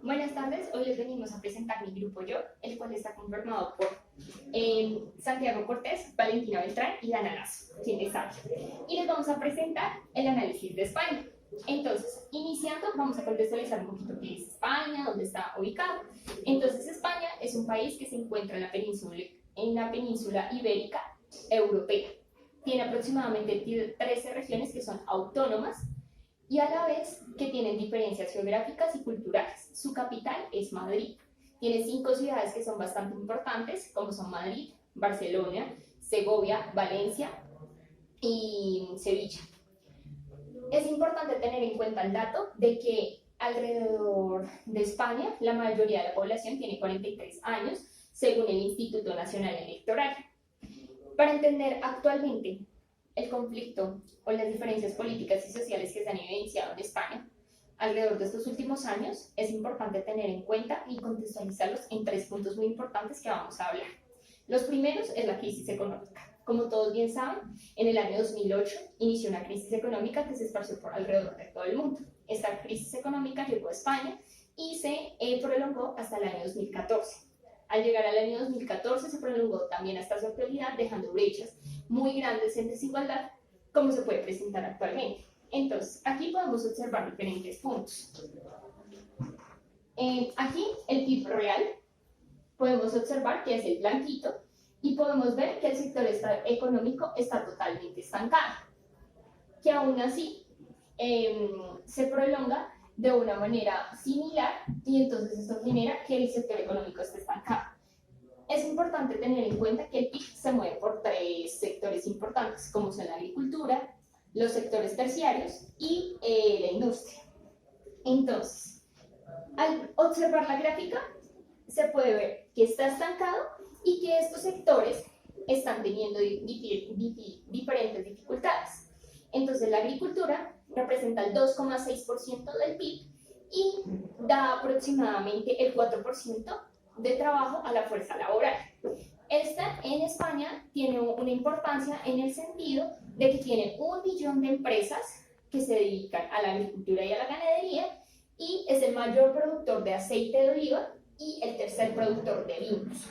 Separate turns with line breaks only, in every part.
Buenas tardes, hoy les venimos a presentar mi grupo Yo, el cual está conformado por Santiago Cortés, Valentina Beltrán y Dana Lazo, quien les habla. Y les vamos a presentar el análisis de España. Entonces, iniciando, vamos a contextualizar un poquito qué es España, dónde está ubicado. Entonces, España es un país que se encuentra en la península ibérica europea. Tiene aproximadamente 13 regiones que son autónomas y a la vez que tienen diferencias geográficas y culturales. Su capital es Madrid. Tiene 5 ciudades que son bastante importantes, como son Madrid, Barcelona, Segovia, Valencia y Sevilla. Es importante tener en cuenta el dato de que alrededor de España la mayoría de la población tiene 43 años, según el Instituto Nacional Electoral. Para entender actualmente el conflicto o las diferencias políticas y sociales que se han evidenciado en España alrededor de estos últimos años, es importante tener en cuenta y contextualizarlos en 3 puntos muy importantes que vamos a hablar. Los primeros es la crisis económica. Como todos bien saben, en el año 2008 inició una crisis económica que se esparció por alrededor de todo el mundo. Esta crisis económica llegó a España y se prolongó hasta el año 2014. Al llegar al año 2014 se prolongó también hasta su actualidad, dejando brechas muy grandes en desigualdad, como se puede presentar actualmente. Entonces, aquí podemos observar diferentes puntos. Aquí el PIB real, podemos observar que es el blanquito, y podemos ver que el sector económico está totalmente estancado, que aún así se prolonga de una manera similar, y entonces esto genera que el sector económico esté estancado. Es importante tener en cuenta que el PIB se mueve por 3 sectores importantes, como son la agricultura, los sectores terciarios y la industria. Entonces, al observar la gráfica, se puede ver que está estancado y que estos sectores están teniendo diferentes dificultades. Entonces, la agricultura representa el 2,6% del PIB y da aproximadamente el 4% de trabajo a la fuerza laboral. Esta en España tiene una importancia en el sentido de que tiene 1 millón de empresas que se dedican a la agricultura y a la ganadería, y es el mayor productor de aceite de oliva y el tercer productor de vinos.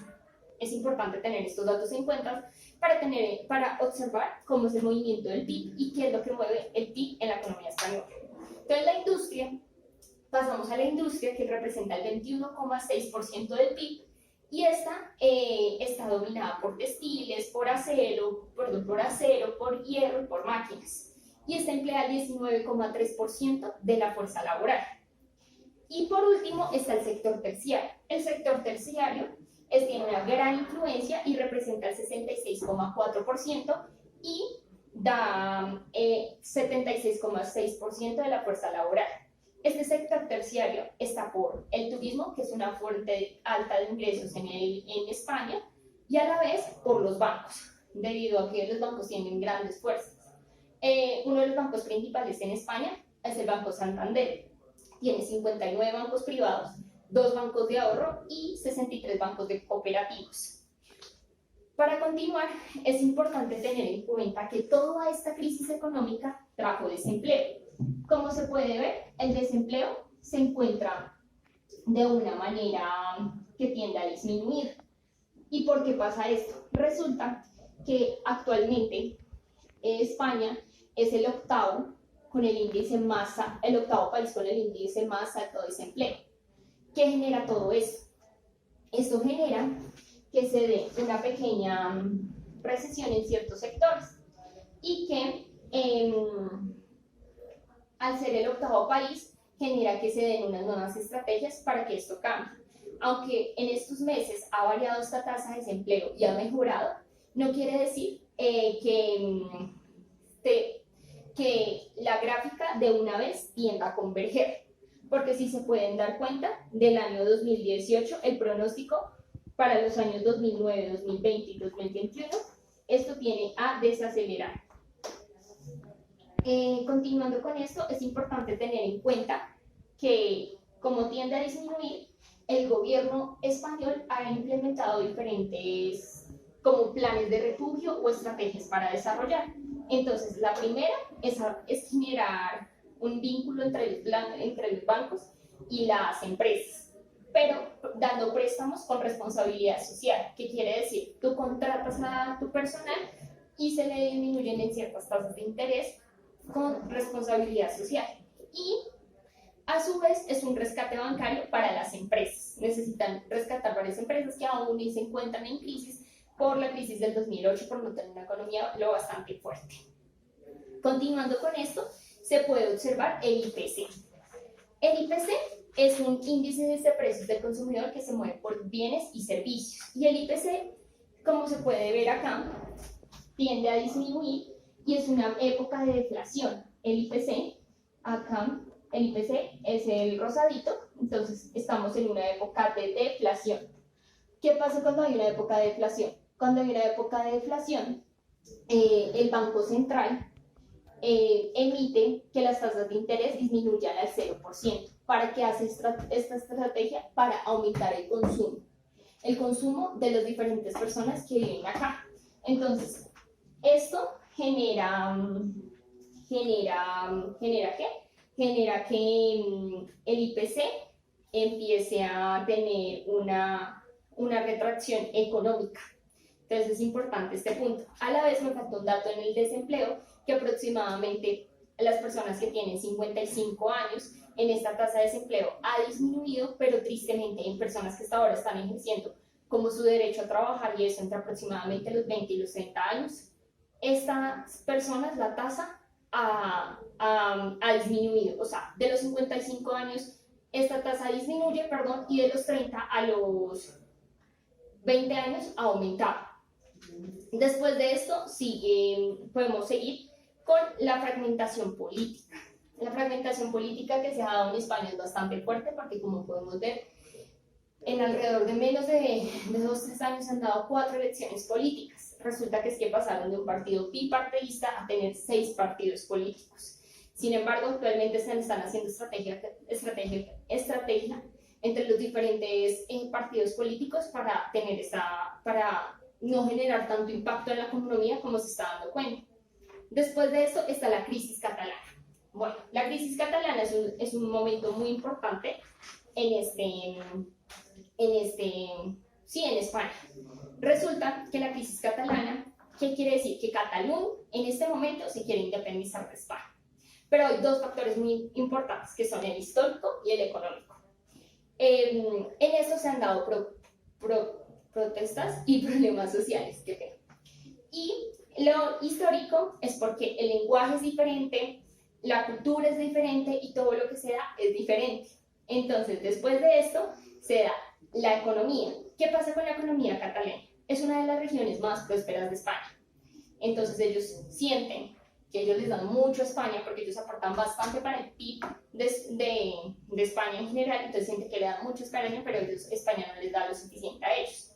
Es importante tener estos datos en cuenta para observar cómo es el movimiento del PIB y qué es lo que mueve el PIB en la economía española. Entonces, la industria, pasamos a la industria, que representa el 21,6% del PIB, y esta está dominada por textiles, por acero, por hierro y por máquinas, y esta emplea el 19,3% de la fuerza laboral. Y por último está el sector terciario. El sector terciario tiene una gran influencia y representa el 66,4% y da 76,6% de la fuerza laboral. Este sector terciario está por el turismo, que es una fuente alta de ingresos en España, y a la vez por los bancos, debido a que los bancos tienen grandes fuerzas. Uno de los bancos principales en España es el Banco Santander. Tiene 59 bancos privados, 2 bancos de ahorro y 63 bancos de cooperativos. Para continuar, es importante tener en cuenta que toda esta crisis económica trajo desempleo. Como se puede ver, el desempleo se encuentra de una manera que tiende a disminuir. ¿Y por qué pasa esto? Resulta que actualmente España es el octavo país con el índice más alto de desempleo. ¿Qué genera todo eso? Esto genera que se dé una pequeña recesión en ciertos sectores y que al ser el octavo país genera que se den unas nuevas estrategias para que esto cambie. Aunque en estos meses ha variado esta tasa de desempleo y ha mejorado, no quiere decir que la gráfica de una vez tienda a converger, porque si se pueden dar cuenta, del año 2018, el pronóstico para los años 2009, 2020 y 2021, esto tiene a desacelerar. Continuando con esto, es importante tener en cuenta que, como tiende a disminuir, el gobierno español ha implementado diferentes como planes de refugio o estrategias para desarrollar. Entonces, la primera es generar un vínculo entre los bancos y las empresas. pero dando préstamos con responsabilidad social. ¿Qué quiere decir? Tú contratas a tu personal y se le disminuyen en ciertas tasas de interés con responsabilidad social. Y a su vez es un rescate bancario para las empresas. Necesitan rescatar varias empresas que aún se encuentran en crisis por la crisis del 2008, por no tener una economía lo bastante fuerte. Continuando con esto, se puede observar el IPC. El IPC es un índice de precios del consumidor que se mueve por bienes y servicios. Y el IPC, como se puede ver acá, tiende a disminuir y es una época de deflación. El IPC, acá, el IPC es el rosadito, entonces estamos en una época de deflación. ¿Qué pasa cuando hay una época de deflación? Cuando hay una época de deflación, el Banco Central emite que las tasas de interés disminuyan al 0%. ¿Para qué hace esta estrategia? Para aumentar el consumo de las diferentes personas que viven acá. Entonces, esto genera ¿qué? Genera que el IPC empiece a tener una retracción económica. Entonces es importante este punto. A la vez me faltó un dato en el desempleo, que aproximadamente las personas que tienen 55 años en esta tasa de desempleo ha disminuido, pero tristemente en personas que hasta ahora están ejerciendo como su derecho a trabajar, y eso entre aproximadamente los 20 y los 30 años, estas personas la tasa ha disminuido. O sea, de los 55 años esta tasa disminuye, perdón, y de los 30 a los 20 años ha aumentado. Después de esto, sí, podemos seguir con la fragmentación política. La fragmentación política que se ha dado en España es bastante fuerte porque, como podemos ver, en alrededor de menos de 2-3 años se han dado 4 elecciones políticas. Resulta que es que pasaron de un partido bipartidista a tener 6 partidos políticos. Sin embargo, actualmente se están haciendo estrategia entre los diferentes partidos políticos para no generar tanto impacto en la economía como se está dando cuenta. Después de esto está la crisis catalana. Bueno, la crisis catalana es un momento muy importante en España. Resulta que la crisis catalana, ¿qué quiere decir? Que Cataluña en este momento se quiere independizar de España. Pero hay 2 factores muy importantes, que son el histórico y el económico. En esto se han dado protestas y problemas sociales. Y lo histórico es porque el lenguaje es diferente, la cultura es diferente y todo lo que se da es diferente. Entonces, después de esto, se da la economía. ¿Qué pasa con la economía catalana? Es una de las regiones más prósperas de España. Entonces, ellos sienten que ellos les dan mucho a España porque ellos aportan bastante para el PIB de España en general, entonces sienten que le dan mucho a España, pero España no les da lo suficiente a ellos.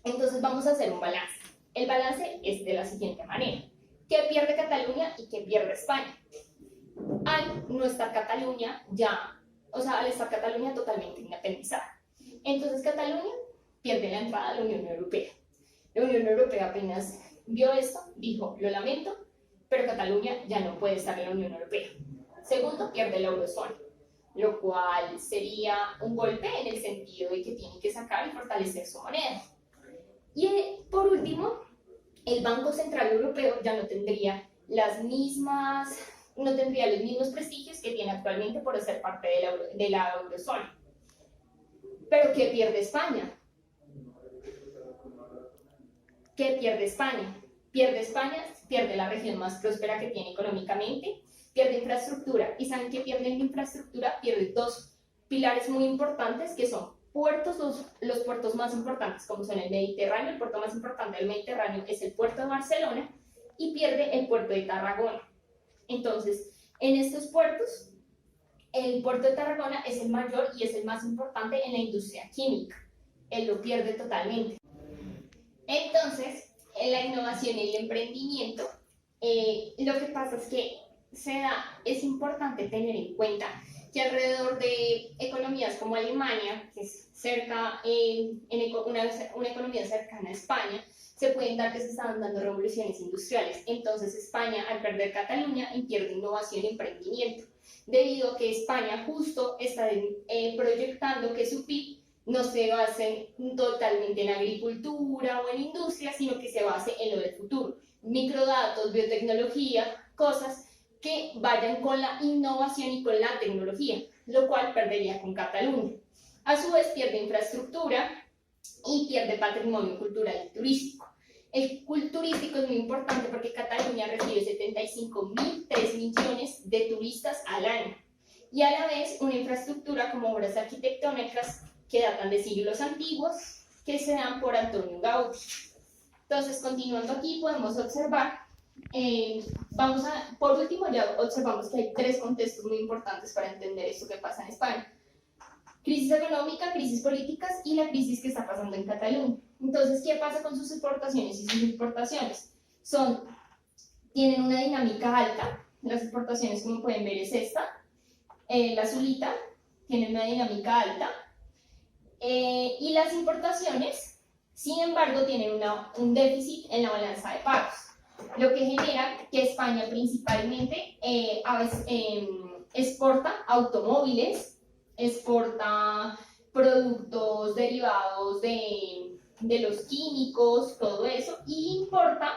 Entonces vamos a hacer un balance. El balance es de la siguiente manera. ¿Qué pierde Cataluña y qué pierde España? Al no estar Cataluña al estar Cataluña totalmente independizada. Entonces Cataluña pierde la entrada a la Unión Europea. La Unión Europea apenas vio esto, dijo, lo lamento, pero Cataluña ya no puede estar en la Unión Europea. Segundo, pierde la eurozona, lo cual sería un golpe en el sentido de que tiene que sacar y fortalecer su moneda. Y por último, el Banco Central Europeo ya no tendría los mismos prestigios que tiene actualmente por ser parte de la eurozona. Pero ¿qué pierde España? ¿Qué pierde España? Pierde la región más próspera que tiene económicamente, pierde infraestructura. ¿Y saben qué pierde en infraestructura? Pierde 2 pilares muy importantes, que son puertos, los puertos más importantes, como son el Mediterráneo. El puerto más importante del Mediterráneo es el puerto de Barcelona, y pierde el puerto de Tarragona. Entonces, en estos puertos, el puerto de Tarragona es el mayor y es el más importante en la industria química. Él lo pierde totalmente. Entonces, en la innovación y el emprendimiento, lo que pasa es que es importante tener en cuenta que alrededor de economías como Alemania, que es una economía cercana a España, se pueden dar que se están dando revoluciones industriales. Entonces España, al perder Cataluña, pierde innovación y emprendimiento, debido a que España justo está proyectando que su PIB no se base totalmente en agricultura o en industria, sino que se base en lo del futuro. Microdatos, biotecnología, cosas que vayan con la innovación y con la tecnología, lo cual perdería con Cataluña. A su vez pierde infraestructura y pierde patrimonio cultural y turístico. El turístico es muy importante porque Cataluña recibe 75.003 millones de turistas al año y a la vez una infraestructura como obras arquitectónicas que datan de siglos antiguos que se dan por Antonio Gaudí. Entonces, continuando aquí, podemos observar, por último, ya observamos que hay tres contextos muy importantes para entender esto que pasa en España: crisis económica, crisis políticas y la crisis que está pasando en Cataluña. Entonces, ¿qué pasa con sus exportaciones y sus importaciones? Tienen una dinámica alta. Las exportaciones, como pueden ver, es esta. La azulita tiene una dinámica alta. Y las importaciones, sin embargo, tienen un déficit en la balanza de pagos, lo que genera que España principalmente exporta automóviles, exporta productos derivados de los químicos, todo eso, y importa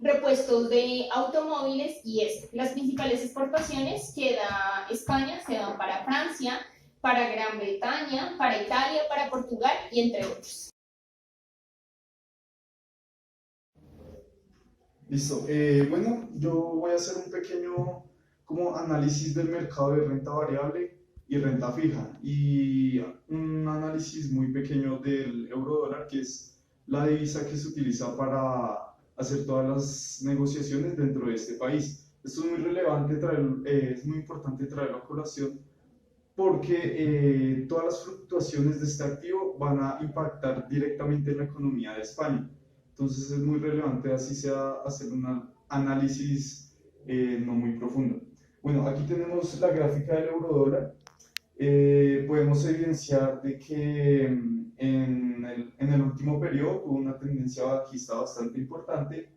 repuestos de automóviles y eso. Las principales exportaciones que da España se dan para Francia, para Gran Bretaña, para Italia, para Portugal y entre otros.
Listo. Bueno, yo voy a hacer un pequeño análisis del mercado de renta variable y renta fija y un análisis muy pequeño del euro dólar, que es la divisa que se utiliza para hacer todas las negociaciones dentro de este país. Esto es muy relevante, es muy importante traerlo a colación porque todas las fluctuaciones de este activo van a impactar directamente en la economía de España. Entonces es muy relevante, así sea, hacer un análisis no muy profundo. Bueno, aquí tenemos la gráfica del euro dólar. Podemos evidenciar de que en el último periodo tuvo una tendencia bajista bastante importante,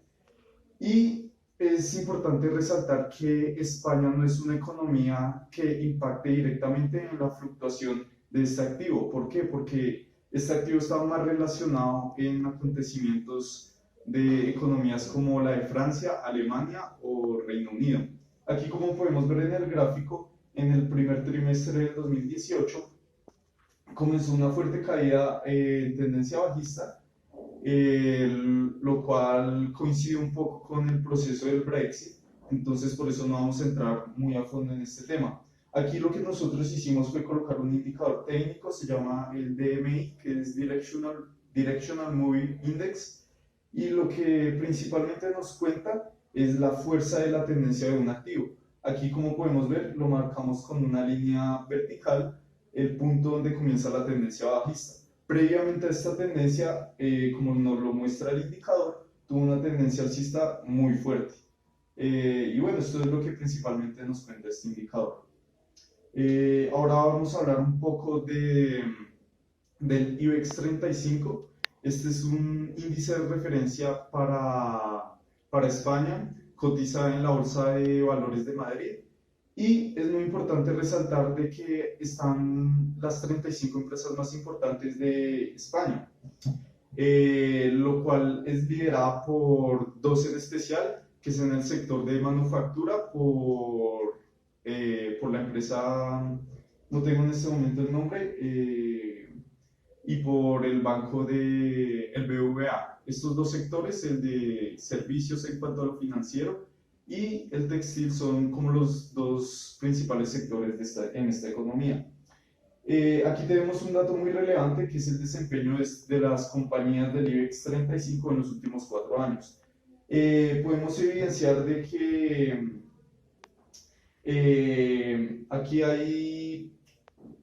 y es importante resaltar que España no es una economía que impacte directamente en la fluctuación de este activo. ¿Por qué? Porque este activo está más relacionado en acontecimientos de economías como la de Francia, Alemania o Reino Unido. Aquí, como podemos ver en el gráfico, en el primer trimestre del 2018 comenzó una fuerte caída en tendencia bajista, lo cual coincide un poco con el proceso del Brexit. Entonces por eso no vamos a entrar muy a fondo en este tema. Aquí lo que nosotros hicimos fue colocar un indicador técnico, se llama el DMI, que es Directional Moving Index, y lo que principalmente nos cuenta es la fuerza de la tendencia de un activo. Aquí, como podemos ver, lo marcamos con una línea vertical, el punto donde comienza la tendencia bajista. Previamente a esta tendencia, como nos lo muestra el indicador, tuvo una tendencia alcista muy fuerte. Y bueno, esto es lo que principalmente nos cuenta este indicador. Ahora vamos a hablar un poco del IBEX 35. Este es un índice de referencia para España, cotiza en la Bolsa de Valores de Madrid. Y es muy importante resaltar de que están las 35 empresas más importantes de España, lo cual es liderada por dos en especial, que es en el sector de manufactura por la empresa, no tengo en este momento el nombre, y por el banco el BBVA. Estos dos sectores, el de servicios en cuanto a lo financiero y el textil, son como los dos principales sectores en esta economía. Aquí tenemos un dato muy relevante, que es el desempeño de las compañías del IBEX 35 en los últimos 4 años. Podemos evidenciar de que aquí hay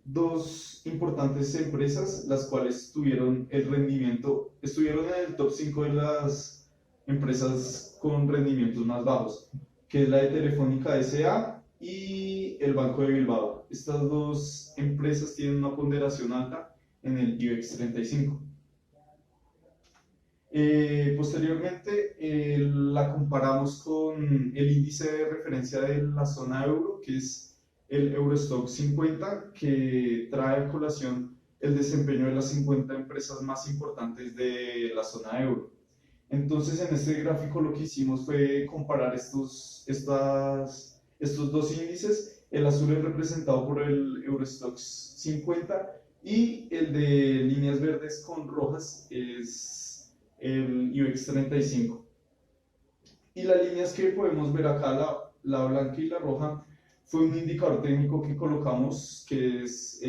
dos importantes empresas, las cuales tuvieron estuvieron en el top 5 de las empresas con rendimientos más bajos, que es la de Telefónica S.A. y el Banco de Bilbao. Estas dos empresas tienen una ponderación alta en el IBEX 35. Posteriormente, la comparamos con el índice de referencia de la zona euro, que es el Eurostock 50, que trae a colación el desempeño de las 50 empresas más importantes de la zona euro. Entonces, en este gráfico lo que hicimos fue comparar estos dos índices. El azul es representado por el Eurostoxx 50 y el de líneas verdes con rojas es el IBEX 35. Y las líneas que podemos ver acá, la blanca y la roja, fue un indicador técnico que colocamos que es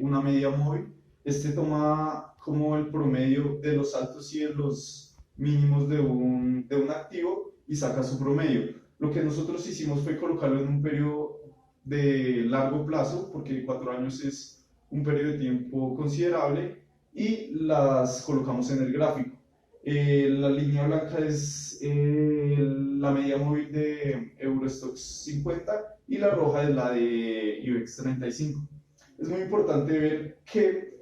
una media móvil. Este toma como el promedio de los altos y de los mínimos de un activo y saca su promedio. Lo que nosotros hicimos fue colocarlo en un periodo de largo plazo, porque 4 años es un periodo de tiempo considerable, y las colocamos en el gráfico. La línea blanca es la media móvil de Eurostoxx 50 y la roja es la de IBEX 35. Es muy importante ver que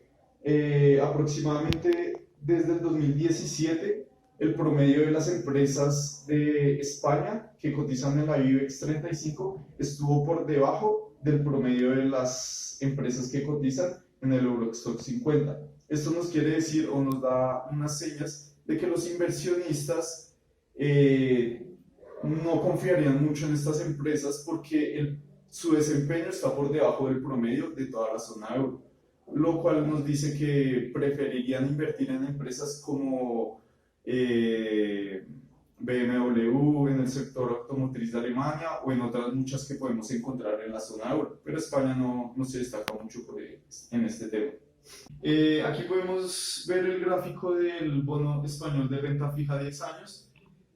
aproximadamente desde el 2017 el promedio de las empresas de España que cotizan en la IBEX 35 estuvo por debajo del promedio de las empresas que cotizan en el Eurostoxx 50. Esto nos quiere decir o nos da unas señas de que los inversionistas no confiarían mucho en estas empresas porque su desempeño está por debajo del promedio de toda la zona euro, lo cual nos dice que preferirían invertir en empresas como BMW, en el sector automotriz de Alemania o en otras muchas que podemos encontrar en la zona euro, pero España no se destaca mucho en este tema. Aquí podemos ver el gráfico del bono español de renta fija a 10 años.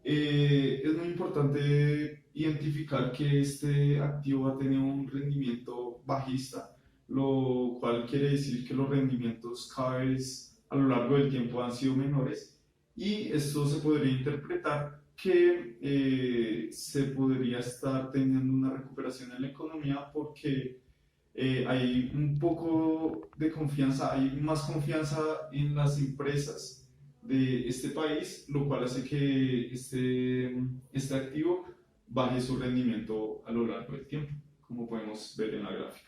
Es muy importante identificar que este activo ha tenido un rendimiento bajista, lo cual quiere decir que los rendimientos cada vez a lo largo del tiempo han sido menores, y esto se podría interpretar que se podría estar teniendo una recuperación en la economía porque hay un poco de confianza, hay más confianza en las empresas de este país, lo cual hace que este activo baje su rendimiento a lo largo del tiempo, como podemos ver en la gráfica.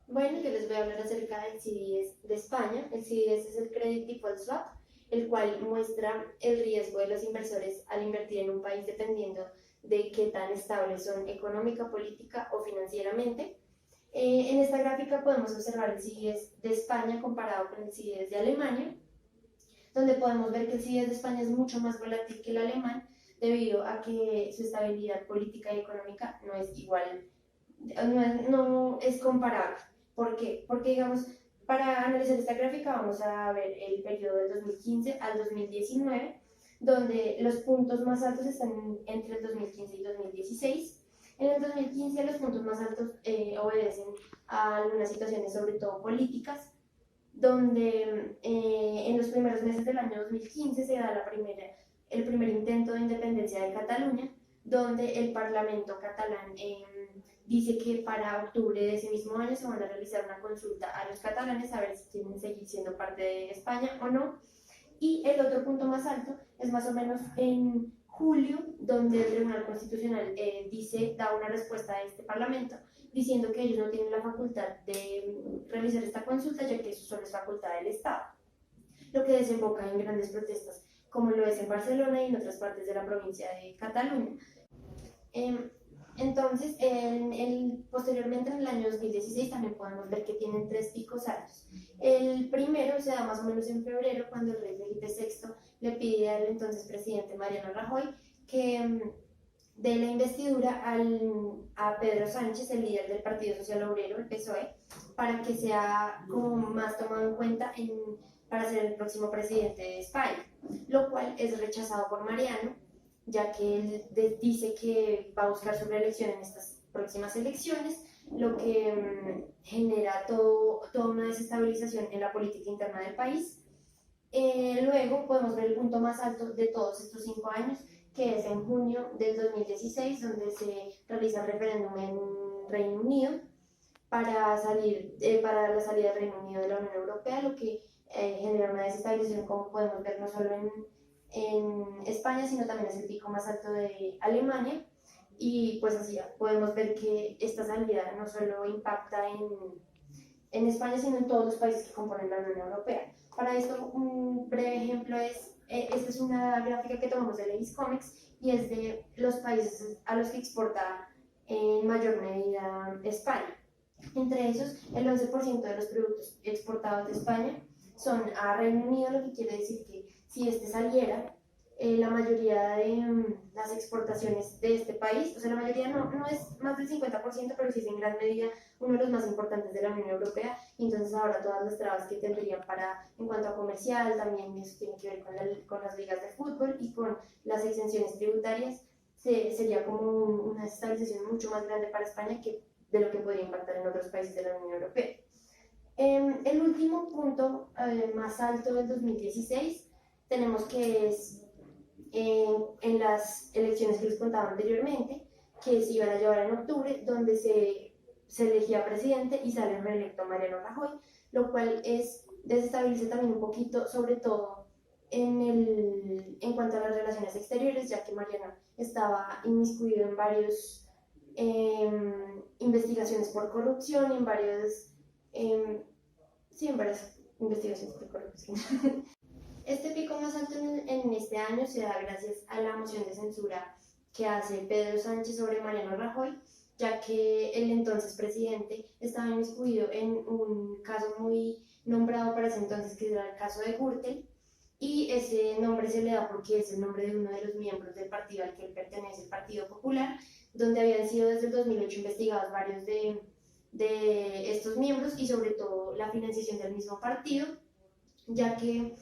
Bueno, yo les voy a hablar acerca del CDS de España. El CDS es el Credit Default Swap, el cual muestra el riesgo de los inversores al invertir en un país dependiendo de qué tan estables son económica, política o financieramente. En esta gráfica podemos observar el CDS de España comparado con el CDS de Alemania, donde podemos ver que el CDS de España es mucho más volátil que el alemán debido a que su estabilidad política y económica no es igual, no es comparable. ¿Por qué? Porque, digamos, para analizar esta gráfica vamos a ver el periodo del 2015 al 2019, donde los puntos más altos están entre el 2015 y 2016. En el 2015 los puntos más altos obedecen a algunas situaciones, sobre todo políticas, donde en los primeros meses del año 2015 se da el primer intento de independencia de Cataluña, donde el Parlamento catalán dice que para octubre de ese mismo año se van a realizar una consulta a los catalanes a ver si quieren seguir siendo parte de España o no. Y el otro punto más alto es más o menos en julio, donde el Tribunal Constitucional da una respuesta a este Parlamento diciendo que ellos no tienen la facultad de realizar esta consulta, ya que eso solo es facultad del Estado, lo que desemboca en grandes protestas, como lo es en Barcelona y en otras partes de la provincia de Cataluña. Entonces, posteriormente en el año 2016 también podemos ver que tienen 3 picos altos. El primero se da más o menos en febrero, cuando el rey Felipe VI le pide al entonces presidente Mariano Rajoy que dé la investidura a Pedro Sánchez, el líder del Partido Social Obrero, el PSOE, para que sea como más tomado en cuenta para ser el próximo presidente de España, lo cual es rechazado por Mariano, ya que él dice que va a buscar su reelección en estas próximas elecciones, lo que genera toda una desestabilización en la política interna del país. Luego podemos ver el punto más alto de todos estos 5 años, que es en junio del 2016, donde se realiza el referéndum en Reino Unido para para la salida del Reino Unido de la Unión Europea, lo que genera una desestabilización, como podemos ver, no solo en España, sino también es el pico más alto de Alemania. Y pues así podemos ver que esta salida no solo impacta en España, sino en todos los países que componen la Unión Europea. Para esto, un breve ejemplo es, esta es una gráfica que tomamos de Ladies Comics y es de los países a los que exporta en mayor medida España. Entre esos, el 11% de los productos exportados de España son a Reino Unido, lo que quiere decir que si este saliera, la mayoría de las exportaciones de este país, o sea, la mayoría no es más del 50%, pero sí es en gran medida uno de los más importantes de la Unión Europea, y entonces ahora todas las trabas que tendrían en cuanto a comercial, también eso tiene que ver con las ligas de fútbol y con las exenciones tributarias, sería como una estabilización mucho más grande para España de lo que podría impactar en otros países de la Unión Europea. El último punto más alto del 2016 tenemos que es en las elecciones que les contaba anteriormente, que se iban a llevar en octubre, donde se elegía presidente y sale reelecto Mariano Rajoy, lo cual desestabiliza también un poquito, sobre todo en cuanto a las relaciones exteriores, ya que Mariano estaba inmiscuido en varios investigaciones por corrupción y en varias investigaciones por corrupción. Este pico más alto en este año se da gracias a la moción de censura que hace Pedro Sánchez sobre Mariano Rajoy, ya que el entonces presidente estaba inmiscuido en un caso muy nombrado para ese entonces, que era el caso de Gürtel, y ese nombre se le da porque es el nombre de uno de los miembros del partido al que él pertenece, el Partido Popular, donde habían sido desde el 2008 investigados varios de estos miembros y sobre todo la financiación del mismo partido, ya que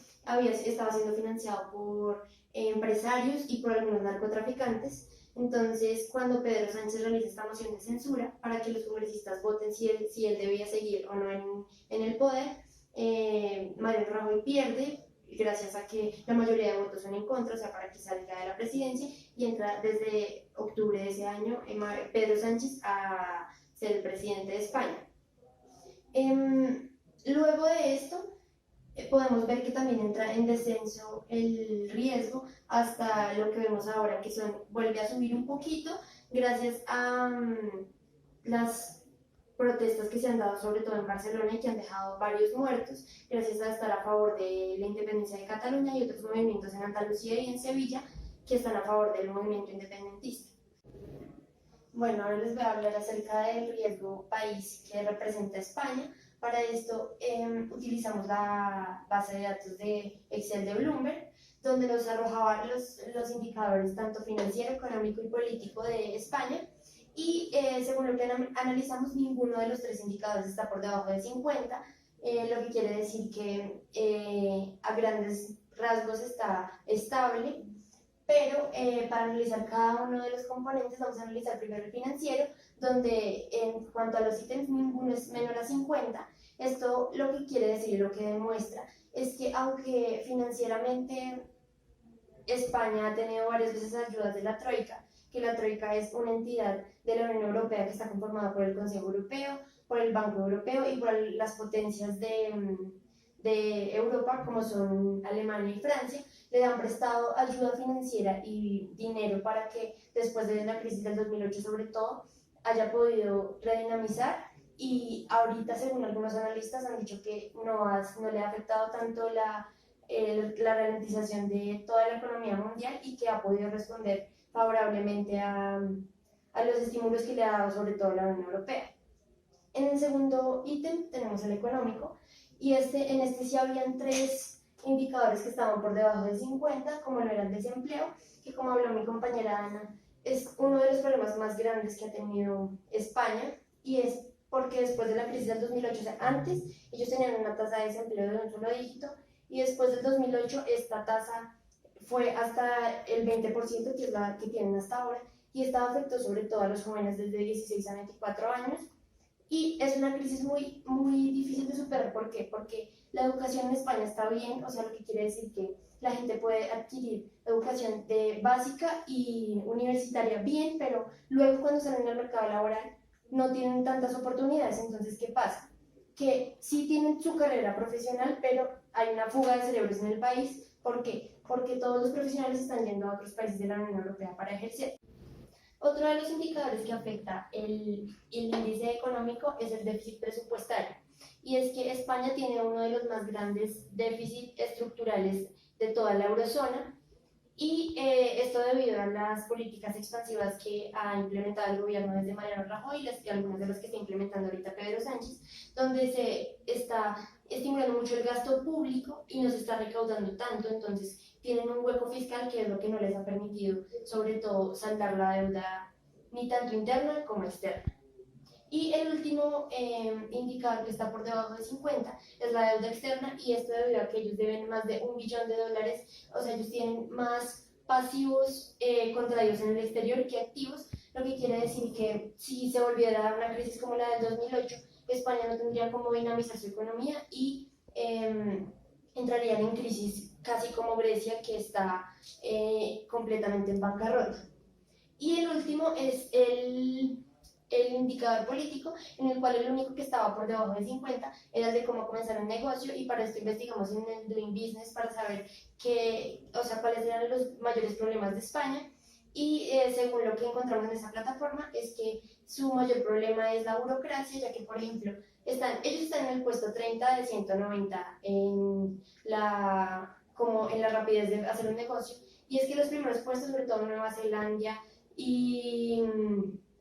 estaba siendo financiado por empresarios y por algunos narcotraficantes. Entonces, cuando Pedro Sánchez realiza esta moción de censura para que los congresistas voten si él debía seguir o no en el poder, Mariano Rajoy pierde gracias a que la mayoría de votos son en contra, o sea, para que salga de la presidencia, y entra desde octubre de ese año Pedro Sánchez a ser el presidente de España. Luego de esto, podemos ver que también entra en descenso el riesgo hasta lo que vemos ahora, que vuelve a subir un poquito gracias a las protestas que se han dado sobre todo en Barcelona y que han dejado varios muertos, gracias a estar a favor de la independencia de Cataluña y otros movimientos en Andalucía y en Sevilla que están a favor del movimiento independentista. Bueno, ahora les voy a hablar acerca del riesgo país que representa España. Para esto utilizamos la base de datos de Excel de Bloomberg, donde nos arrojaba los indicadores tanto financiero, económico y político de España. Y según lo que analizamos, ninguno de los tres indicadores está por debajo de 50, lo que quiere decir que a grandes rasgos está estable. Pero para analizar cada uno de los componentes vamos a analizar primero el financiero, donde en cuanto a los ítems ninguno es menor a 50. Esto lo que quiere decir, lo que demuestra, es que aunque financieramente España ha tenido varias veces ayudas de la Troika, que la Troika es una entidad de la Unión Europea que está conformada por el Consejo Europeo, por el Banco Europeo y por las potencias de Europa, como son Alemania y Francia, le han prestado ayuda financiera y dinero para que después de la crisis del 2008 sobre todo haya podido redinamizar, y ahorita según algunos analistas han dicho que no le ha afectado tanto la ralentización de toda la economía mundial y que ha podido responder favorablemente a los estímulos que le ha dado sobre todo la Unión Europea. En el segundo ítem tenemos el económico, y en este sí habían tres indicadores que estaban por debajo de 50, como lo era el desempleo, que como habló mi compañera Ana, es uno de los problemas más grandes que ha tenido España, y es porque después de la crisis del 2008, o sea, antes ellos tenían una tasa de desempleo de un solo dígito, y después del 2008 esta tasa fue hasta el 20%, que es la que tienen hasta ahora, y esta afectó sobre todo a los jóvenes desde 16 a 24 años, Y es una crisis muy difícil de superar. ¿Por qué? Porque la educación en España está bien, o sea, lo que quiere decir que la gente puede adquirir educación de básica y universitaria bien, pero luego cuando salen al mercado laboral no tienen tantas oportunidades. Entonces, ¿qué pasa? Que sí tienen su carrera profesional, pero hay una fuga de cerebros en el país. ¿Por qué? Porque todos los profesionales están yendo a otros países de la Unión Europea para ejercer. Otro de los indicadores que afecta el índice económico es el déficit presupuestario. Y es que España tiene uno de los más grandes déficits estructurales de toda la eurozona, y esto debido a las políticas expansivas que ha implementado el gobierno desde Mariano Rajoy y algunas de las que está implementando ahorita Pedro Sánchez, donde se está estimulando mucho el gasto público y no se está recaudando tanto. Entonces tienen un hueco fiscal que es lo que no les ha permitido, sobre todo, saldar la deuda ni tanto interna como externa. Y el último indicador que está por debajo de 50 es la deuda externa, y esto debido a que ellos deben más de $1 billón, o sea, ellos tienen más pasivos contraídos en el exterior que activos, lo que quiere decir que si se volviera a dar una crisis como la del 2008, España no tendría cómo dinamizar su economía y entrarían en crisis casi como Grecia, que está completamente en bancarrota. Y el último es el indicador político, en el cual el único que estaba por debajo de 50 era el de cómo comenzar un negocio, y para esto investigamos en el Doing Business para saber cuáles eran los mayores problemas de España. Y según lo que encontramos en esa plataforma es que su mayor problema es la burocracia, ya que, por ejemplo, ellos están en el puesto 30 de 190 como en la rapidez de hacer un negocio, y es que los primeros puestos, sobre todo en Nueva Zelanda y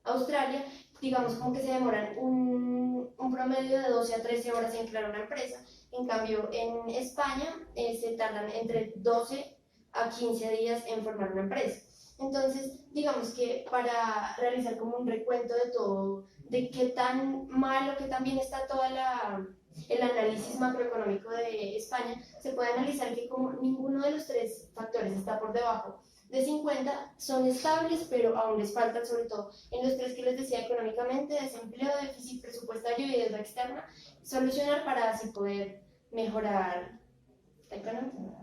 Australia, digamos como que se demoran un promedio de 12 a 13 horas en crear una empresa. En cambio, en España se tardan entre 12 a 15 días en formar una empresa. Entonces, digamos que para realizar como un recuento de todo, de qué tan mal o qué tan bien está todo el análisis macroeconómico de España, se puede analizar que como ninguno de los tres factores está por debajo de 50, son estables, pero aún les faltan, sobre todo en los tres que les decía económicamente: desempleo, déficit presupuestario y deuda externa, solucionar para así poder mejorar la economía.